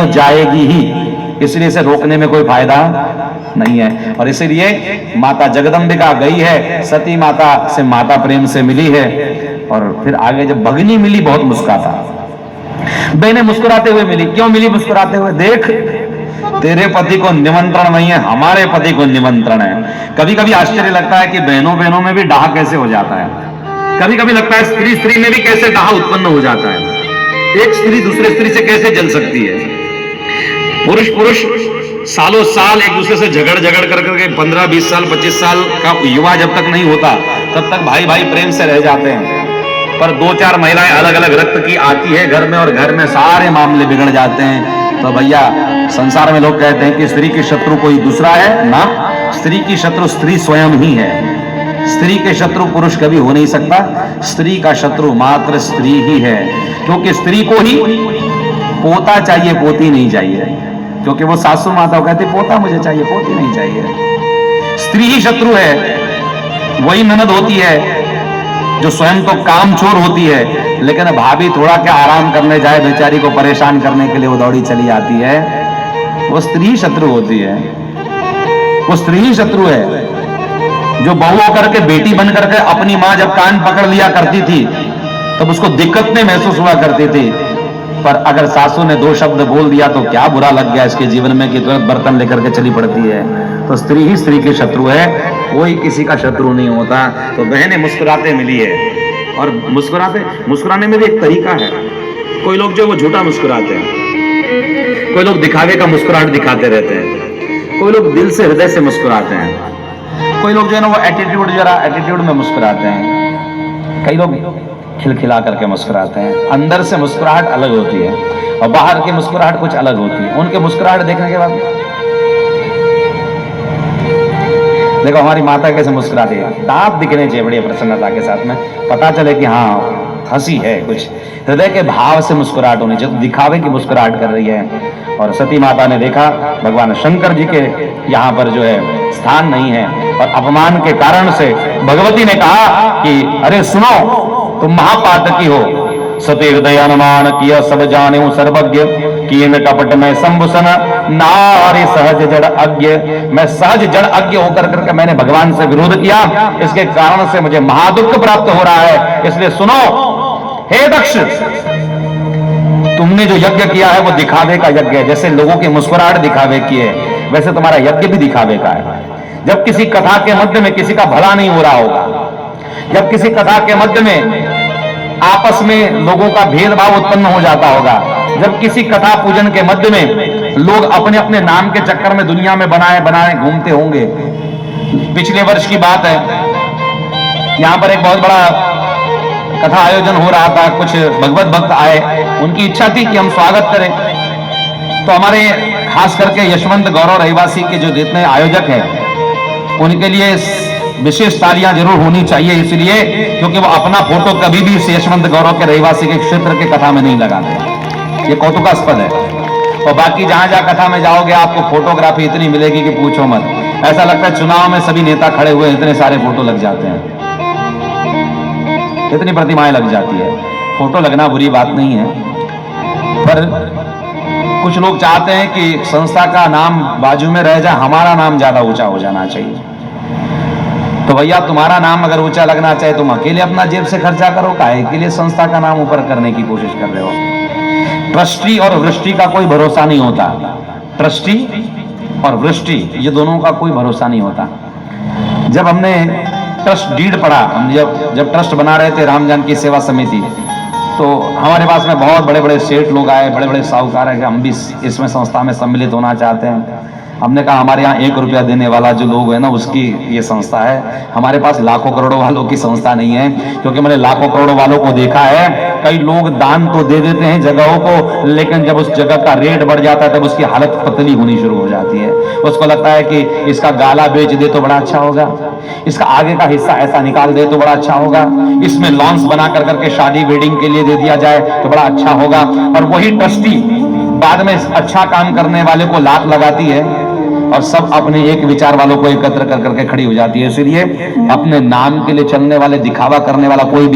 तो जाएगी ही, इसलिए इसे रोकने में कोई फायदा नहीं है। और इसीलिए माता जगदम्बिका गई है, सती माता से माता प्रेम से मिली है, और फिर आगे जब भगनी मिली बहुत मुस्कुराता, बहने मुस्कुराते हुए मिली। क्यों मिली मुस्कुराते हुए? देख तेरे पति को निमंत्रण नहीं है, हमारे पति को निमंत्रण है। कभी कभी आश्चर्य लगता है कि बहनों बहनों में भी डाह कैसे हो जाता है। कभी कभी लगता है स्त्री स्त्री में भी कैसे डाह उत्पन्न हो जाता है। एक स्त्री दूसरे स्त्री से कैसे जल सकती है। पुरुष पुरुष सालों साल एक दूसरे से झगड़ झगड़ कर करके 15-20 साल 25 साल का युवा जब तक नहीं होता तब तक भाई भाई प्रेम से रह जाते हैं। पर 2-4 महिलाएं अलग अलग रक्त की आती है घर में, और घर में सारे मामले बिगड़ जाते हैं। तो भैया संसार में लोग कहते हैं कि स्त्री की शत्रु कोई दूसरा है ना, स्त्री की शत्रु स्त्री स्वयं ही है। स्त्री के शत्रु पुरुष कभी हो नहीं सकता, स्त्री का शत्रु मात्र स्त्री ही है। क्योंकि स्त्री को ही पोता चाहिए, पोती नहीं चाहिए। क्योंकि वो सासू माता कहती पोता मुझे चाहिए, पोती नहीं चाहिए। स्त्री ही शत्रु है। वही ननद होती है जो स्वयं तो कामचोर होती है, लेकिन भाभी थोड़ा क्या आराम करने जाए बेचारी को परेशान करने के लिए वो दौड़ी चली आती है। वो स्त्री ही शत्रु होती है। वो स्त्री ही शत्रु है जो बहू होकर के बेटी बन करके अपनी मां जब कान पकड़ लिया करती थी तब उसको दिक्कत में महसूस हुआ करती थी। पर अगर सासू ने 2 शब्द बोल दिया तो क्या बुरा लग गया इसके जीवन में कि तुरंत बर्तन लेकर के चली पड़ती है। तो स्त्री ही स्त्री की शत्रु है, कोई किसी का शत्रु नहीं होता। तो बहनें मुस्कुराते मिली है, और मुस्कुराने में भी एक तरीका है। कोई लोग जो वो झूठा मुस्कुराते हैं, कोई लोग दिखावे का मुस्कुराहट दिखाते रहते हैं, कोई लोग दिल से हृदय से मुस्कुराते हैं, कोई लोग जो है ना वो एटीट्यूड में मुस्कुराते हैं, कई लोग खिलखिला करके मुस्कुराते हैं। अंदर से मुस्कुराहट अलग होती है और बाहर की मुस्कुराहट कुछ अलग होती है। उनके मुस्कुराहट देखने के बाद देखो हमारी माता कैसे मुस्कुराती है, दांत दिखने चाहिए बड़ी प्रसन्नता के साथ में, पता चले कि हाँ हंसी है, कुछ हृदय के भाव से मुस्कुराहट होनी चाहिए। दिखावे की मुस्कुराहट कर रही है। और सती माता ने देखा भगवान शंकर जी के यहाँ पर जो है स्थान नहीं है, और अपमान के कारण से भगवती ने कहा कि अरे सुनो, तुम महापातकी हो। सती हृदय अनुमान किया सब जाने सर्वज्ञ, कीन कपट में संभूषण नारी सहज जड़ अज्ञ। मैं सहज जड़ अज्ञ होकर करके मैंने भगवान से विरोध किया, इसके कारण से मुझे महादुख प्राप्त हो रहा है। इसलिए सुनो हे दक्ष, तुमने जो यज्ञ किया है वो दिखावे का यज्ञ है। जैसे लोगों की मुस्कुराहट दिखावे की है, वैसे तुम्हारा यज्ञ भी दिखावे का है। जब किसी कथा के मध्य में किसी का भला नहीं हो रहा होगा, जब किसी कथा के मध्य में आपस में लोगों का भेदभाव उत्पन्न हो जाता होगा, जब किसी कथा पूजन के मध्य में लोग अपने अपने नाम के चक्कर में दुनिया में बनाए घूमते होंगे। पिछले वर्ष की बात है, यहां पर एक बहुत बड़ा कथा आयोजन हो रहा था। कुछ भगवत भक्त आए, उनकी इच्छा थी कि हम स्वागत करें। तो हमारे खास करके यशवंत गौरव रहिवासी के जो जितने आयोजक हैं उनके लिए विशेष तालियां जरूर होनी चाहिए, इसलिए क्योंकि वो अपना फोटो कभी भी इस यशवंत गौरव के रहिवासी के क्षेत्र के कथा में नहीं लगाते। ये कौतुकास्पद है। और बाकी जहां जहां कथा में जाओगे आपको फोटोग्राफी इतनी मिलेगी कि पूछो मत। ऐसा लगता है चुनाव में सभी नेता खड़े हुए इतने सारे फोटो लग जाते हैं, इतनी प्रतिमाएं लग जाती है। फोटो लगना बुरी बात नहीं है, पर कुछ लोग चाहते हैं कि संस्था का नाम बाजू में रह जाए, हमारा नाम ज्यादा ऊंचा हो जाना चाहिए। तो भैया तुम्हारा नाम अगर ऊंचा लगना चाहे तुम अकेले अपना जेब से खर्चा करो, काहे के लिए संस्था का नाम ऊपर करने की कोशिश कर रहे हो। ट्रस्टी और वृष्टि का कोई भरोसा नहीं होता। ट्रस्टी और वृष्टि ये दोनों का कोई भरोसा नहीं होता। जब हमने ट्रस्ट डीड पढ़ा, हम जब ट्रस्ट बना रहे थे राम जानकी सेवा समिति, तो हमारे पास में बहुत बड़े बड़े सेठ लोग आए, बड़े बड़े साहूकार है कि हम भी इसमें संस्था में सम्मिलित होना चाहते हैं। हमने कहा हमारे यहाँ 1 रुपया देने वाला जो लोग है ना उसकी ये संस्था है, हमारे पास लाखों करोड़ों वालों की संस्था नहीं है। क्योंकि मैंने लाखों करोड़ों वालों को देखा है, कई लोग दान तो दे देते हैं जगहों को, लेकिन जब उस जगह का रेट बढ़ जाता है तब उसकी हालत पतली होनी शुरू हो जाती है। उसको लगता है कि इसका गाला बेच दे तो बड़ा अच्छा होगा, इसका आगे का हिस्सा ऐसा निकाल दे तो बड़ा अच्छा होगा, इसमें लॉन्स बना कर करके शादी वेडिंग के लिए दे दिया जाए तो बड़ा अच्छा होगा। और वही ट्रस्टी बाद में अच्छा काम करने वाले को लात लगाती है और सब अपने एक विचार वालों को एकत्र कर करके खड़ी हो जाती है। इसलिए अपने नाम के लिए चलने वाले, दिखावा करने वाला कोई भी